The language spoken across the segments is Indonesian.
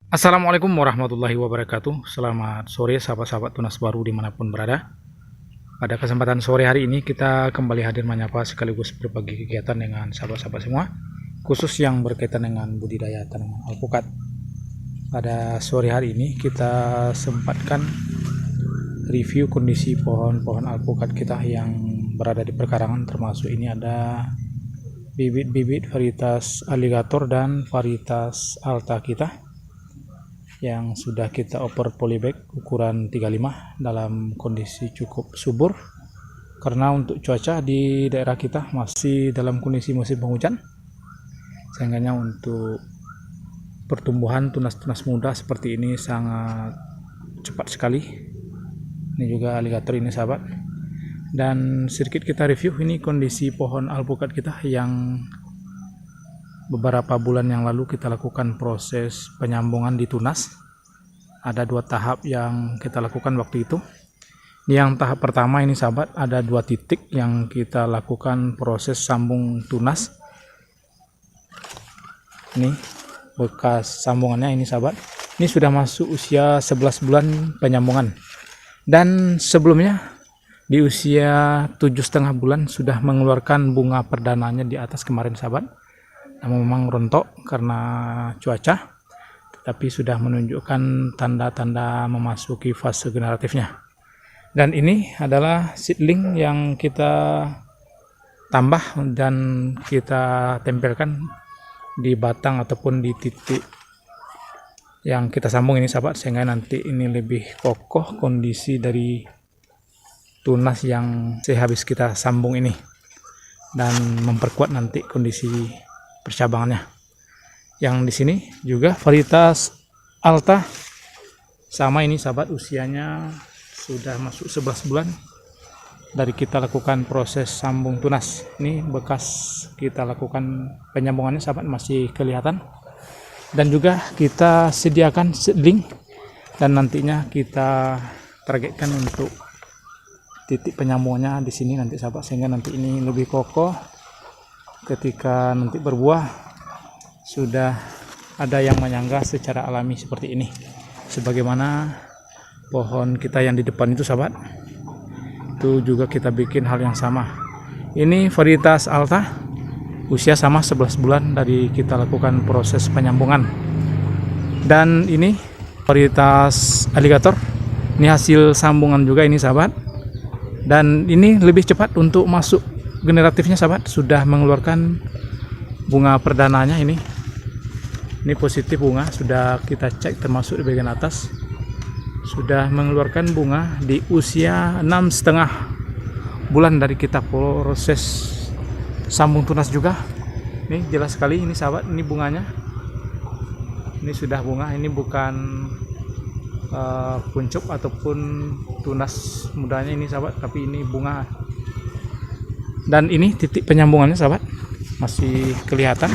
Assalamualaikum warahmatullahi wabarakatuh. Selamat sore sahabat-sahabat tunas baru dimanapun berada. Pada kesempatan sore hari ini kita kembali hadir menyapa sekaligus berbagi kegiatan dengan sahabat-sahabat semua, khusus yang berkaitan dengan budidaya tanaman alpukat. Pada sore hari ini kita sempatkan review kondisi pohon-pohon alpukat kita yang berada di perkarangan, termasuk ini ada bibit-bibit varietas alligator dan varietas alta kita yang sudah kita oper polybag ukuran 35 dalam kondisi cukup subur, karena untuk cuaca di daerah kita masih dalam kondisi musim penghujan, sehingga untuk pertumbuhan tunas-tunas muda seperti ini sangat cepat sekali. Ini juga alligator ini sahabat. Dan sedikit kita review ini kondisi pohon alpukat kita yang beberapa bulan yang lalu kita lakukan proses penyambungan di tunas. Ada 2 tahap yang kita lakukan waktu itu. Yang tahap pertama ini sahabat, ada 2 titik yang kita lakukan proses sambung tunas. Ini bekas sambungannya ini sahabat. Ini sudah masuk usia 11 bulan penyambungan. Dan sebelumnya di usia 7,5 bulan sudah mengeluarkan bunga perdananya di atas kemarin sahabat. Namun memang rontok karena cuaca, tetapi sudah menunjukkan tanda-tanda memasuki fase generatifnya. Dan ini adalah seedling yang kita tambah dan kita tempelkan di batang ataupun di titik yang kita sambung ini sahabat, sehingga nanti ini lebih kokoh kondisi dari tunas yang sehabis kita sambung ini dan memperkuat nanti kondisi percabangannya. Yang di sini juga varietas alta sama ini sahabat, usianya sudah masuk 11 bulan dari kita lakukan proses sambung tunas. Ini bekas kita lakukan penyambungannya sahabat, masih kelihatan. Dan juga kita sediakan seedling dan nantinya kita targetkan untuk titik penyambungannya di sini nanti sahabat, sehingga nanti ini lebih kokoh ketika nanti berbuah sudah ada yang menyangga secara alami seperti ini, sebagaimana pohon kita yang di depan itu sahabat. Itu juga kita bikin hal yang sama. Ini varietas alta, usia sama 11 bulan dari kita lakukan proses penyambungan. Dan ini varietas alligator, ini hasil sambungan juga ini sahabat. Dan ini lebih cepat untuk masuk generatifnya sahabat, sudah mengeluarkan bunga perdananya ini. Ini positif bunga, sudah kita cek termasuk di bagian atas. Sudah mengeluarkan bunga di usia 6,5 bulan dari kita proses sambung tunas juga. Ini jelas sekali ini sahabat, ini bunganya. Ini sudah bunga, ini bukan kuncup ataupun tunas mudanya ini sahabat, tapi ini bunga. Dan ini titik penyambungannya sahabat, masih kelihatan.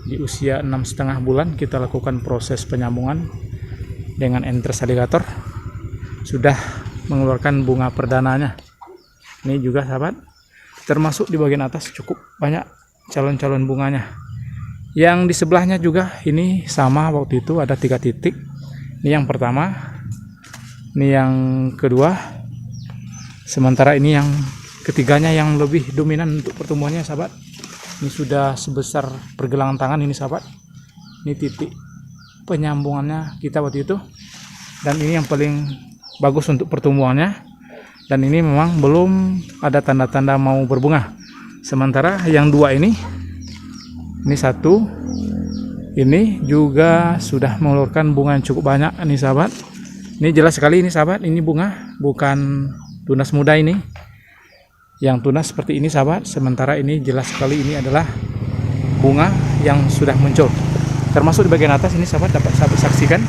Di usia 6,5 bulan kita lakukan proses penyambungan dengan Entres alligator, sudah mengeluarkan bunga perdananya. Ini juga sahabat, termasuk di bagian atas cukup banyak calon-calon bunganya. Yang di sebelahnya juga ini sama, waktu itu ada 3 titik. Ini yang pertama, ini yang kedua, sementara ini yang ketiganya yang lebih dominan untuk pertumbuhannya sahabat. Ini sudah sebesar pergelangan tangan ini sahabat. Ini titik penyambungannya kita waktu itu, dan ini yang paling bagus untuk pertumbuhannya. Dan ini memang belum ada tanda-tanda mau berbunga. Sementara yang 2 ini satu, ini juga sudah mengeluarkan bunga yang cukup banyak ini sahabat. Ini jelas sekali ini sahabat, ini bunga, bukan tunas muda ini. Yang tunas seperti ini sahabat, sementara ini jelas sekali ini adalah bunga yang sudah muncul. Termasuk di bagian atas ini sahabat, dapat sahabat saksikan.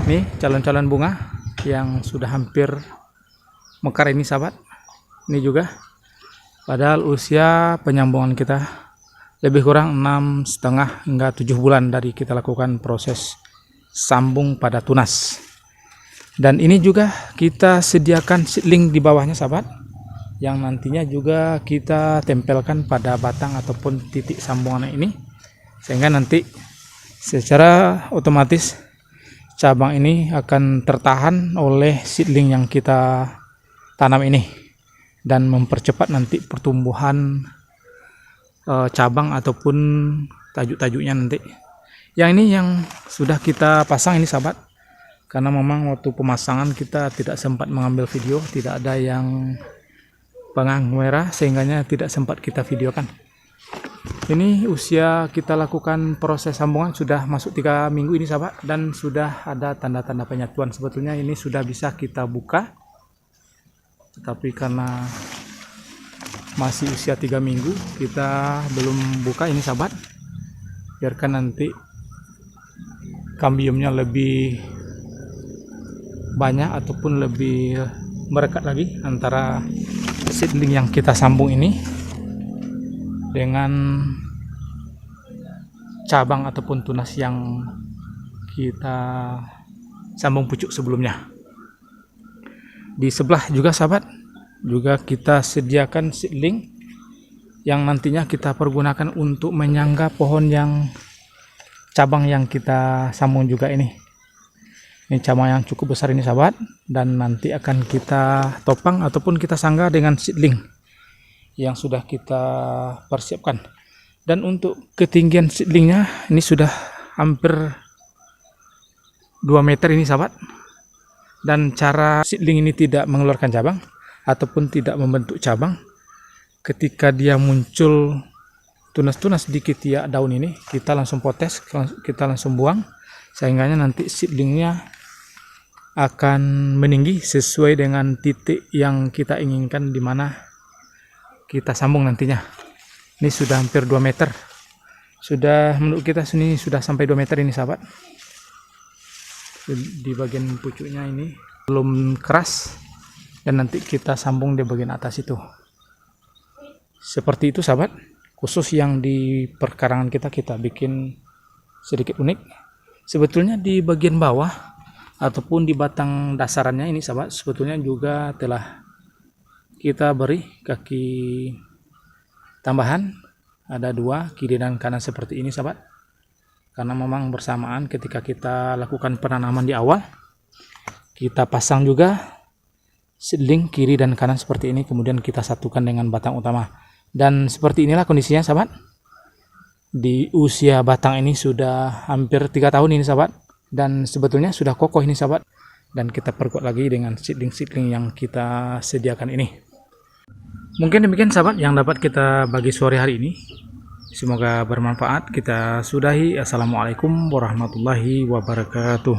Ini calon-calon bunga yang sudah hampir mekar ini sahabat. Ini juga padahal usia penyambungan kita lebih kurang 6,5 hingga 7 bulan dari kita lakukan proses sambung pada tunas. Dan ini juga kita sediakan seedling di bawahnya sahabat, yang nantinya juga kita tempelkan pada batang ataupun titik sambungan ini, sehingga nanti secara otomatis cabang ini akan tertahan oleh seedling yang kita tanam ini dan mempercepat nanti pertumbuhan cabang ataupun tajuk-tajuknya nanti. Yang ini yang sudah kita pasang ini sahabat, karena memang waktu pemasangan kita tidak sempat mengambil video, tidak ada yang pengang merah sehingganya tidak sempat kita videokan. Ini usia kita lakukan proses sambungan sudah masuk 3 minggu ini sahabat, dan sudah ada tanda-tanda penyatuan. Sebetulnya ini sudah bisa kita buka, tetapi karena masih usia 3 minggu kita belum buka ini sahabat. Biarkan nanti kambiumnya lebih banyak ataupun lebih merekat lagi antara seedling yang kita sambung ini dengan cabang ataupun tunas yang kita sambung pucuk sebelumnya. Di sebelah juga sahabat, juga kita sediakan seedling yang nantinya kita pergunakan untuk menyangga pohon yang cabang yang kita sambung juga ini. Ini cabang yang cukup besar ini sahabat, dan nanti akan kita topang ataupun kita sangga dengan seedling yang sudah kita persiapkan. Dan untuk ketinggian seedlingnya ini sudah hampir 2 meter ini sahabat. Dan cara seedling ini tidak mengeluarkan cabang ataupun tidak membentuk cabang, ketika dia muncul tunas-tunas di ketiak daun ini, kita langsung potes, kita langsung buang, sehingga nanti seedlingnya akan meninggi sesuai dengan titik yang kita inginkan di mana kita sambung nantinya. Ini sudah hampir 2 meter. Sudah menurut kita sini sudah sampai 2 meter ini sahabat. Di bagian pucuknya ini belum keras, dan nanti kita sambung di bagian atas itu. Seperti itu sahabat. Khusus yang di perkarangan kita bikin sedikit unik. Sebetulnya di bagian bawah ataupun di batang dasarannya ini sahabat, sebetulnya juga telah kita beri kaki tambahan, ada 2 kiri dan kanan seperti ini sahabat, karena memang bersamaan ketika kita lakukan penanaman di awal kita pasang juga seedling kiri dan kanan seperti ini, kemudian kita satukan dengan batang utama. Dan seperti inilah kondisinya sahabat. Di usia batang ini sudah hampir 3 tahun ini sahabat, dan sebetulnya sudah kokoh ini sahabat, dan kita perkuat lagi dengan seedling-seedling yang kita sediakan ini. Mungkin demikian sahabat yang dapat kita bagi sore hari ini. Semoga bermanfaat. Kita sudahi. Assalamualaikum warahmatullahi wabarakatuh.